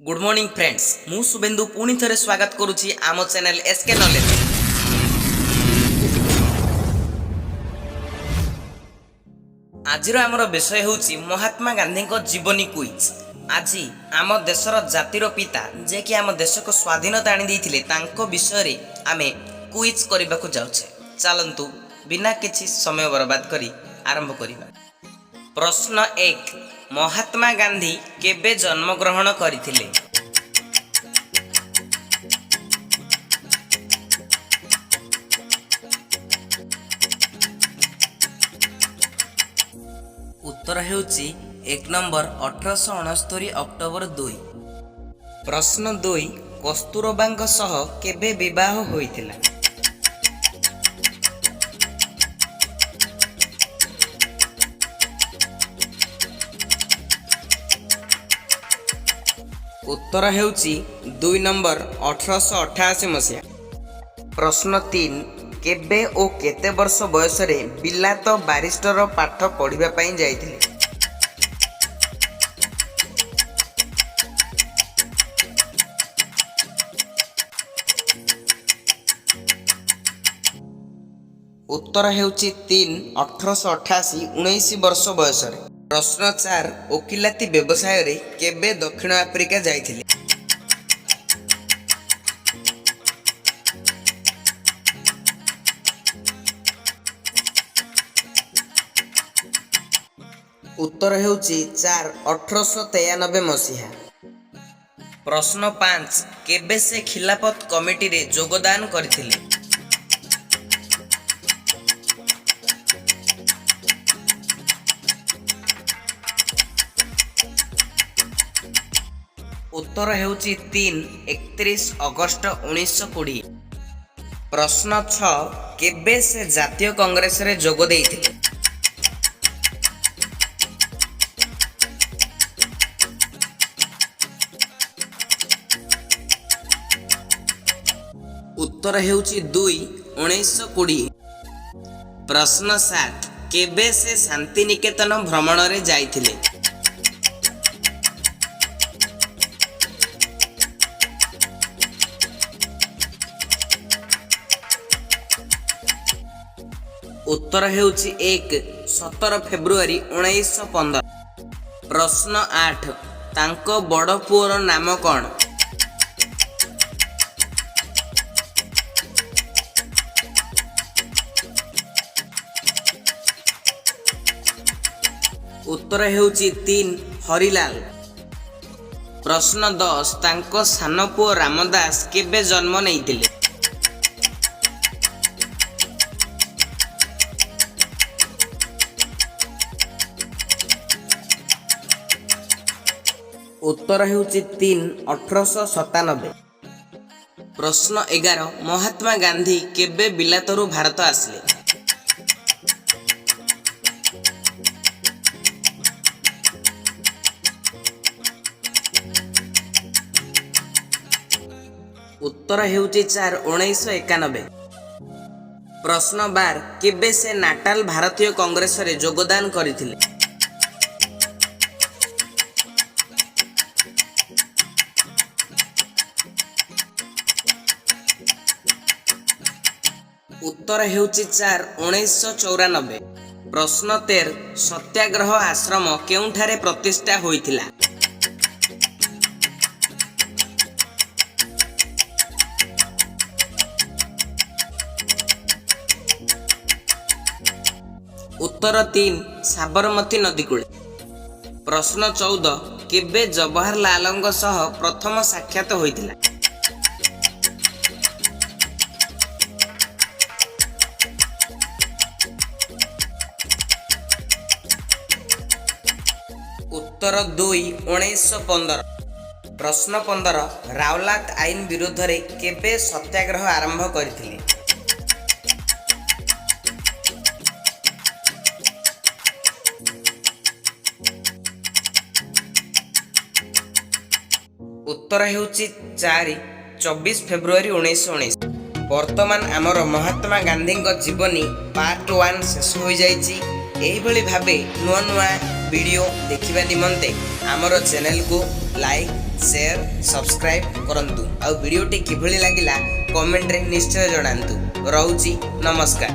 Good morning friends मु शुभेन्दु पुणी थे स्वागत करुच्ची आम चैनल एसके नॉलेज। आज आमर विषय हूँ महात्मा गांधी जीवनी क्विज। आज आम देशर जातिर पिता जे कि आम देश को स्वाधीनता आनी विषय आम क्विज करने को जाऊे। चलतु बिना किसी समय बर्बाद करी आरंभ करिबा। प्रश्न 1 महात्मा गांधी केबे जन्म ग्रहण करथिले? उत्तर हेउची 1 नंबर 1869 अक्टोबर 2। प्रश्न 2 कस्तूरबांग सह केबे विवाह होइतिला? उत्तर हेउची 2 नंबर 1888 मसीहा। प्रश्न 3 केबे ओ केते वर्ष बयस रे बिलात बारिस्टर पाठ पढ़िबा पई जाइथिले? उत्तर हेउची 3 1888 19 वर्ष बयस रे। प्रश्न 4 ओकिलाती व्यवसाय रे केबे दक्षिण आफ्रिका जाइथिले? उत्तर हेउची 4 1893 मसीहा। प्रश्न 5 केबे से खिलाफत कमिटी रे योगदान करथिले? उत्तर हेउची 3 31 अगस्त 1920। प्रश्न 6 केबे से जातीय कांग्रेस रे जोग देइथिले? उत्तर हेउची 2 1920। प्रश्न 7 केबे से शांति निकेतन भ्रमण रे जाइथिले? उत्तर हेउची 1 17 फेब्रुआरी 1915। प्रश्न 8 तांको बड़ पुओर नाम कौन? उत्तर हेउची 3 हरिलाल। प्रश्न 10 तांको सान पुओ रामदास केबे जन्म नेइतिले? उत्तर हेउची 3 1897। प्रश्न 11 महात्मा गांधी केबे बिलातरू भारत आसिले? उत्तर हेउची 4 1991। प्रश्न 12 केबे से नाटाल भारतीय कांग्रेस रे योगदान करथिले? उत्तर हेउची 4 1994। प्रश्न 13 सत्याग्रह आश्रम केउठारे प्रतिष्ठा होइथिला? उत्तर 3 साबरमती नदी कूले। प्रश्न 14 केबे जवाहरलाल सह प्रथम साक्षात होइथिला? उत्तर 2 1915। प्रश्न 15 रावलात आईन विरोध रे केबे सत्याग्रह आरंभ करथिले? उत्तर हेउची 4 24 फेब्रुआरी 1919। वर्तमान आमर महात्मा गांधी जीवनी पार्ट 1 शेष हो जाइछि। एही भावे नुआ नुआ वीडियो देखिबा निमंते आमर चैनल को लाइक ସେୟାର ସବସ୍କ୍ରାଇବ୍ କରନ୍ତୁ ଆଉ ଭିଡ଼ିଓଟି କିଭଳି ଲାଗିଲା କମେଣ୍ଟରେ ନିଶ୍ଚୟ ଜଣାନ୍ତୁ। ରହୁଛି, ନମସ୍କାର।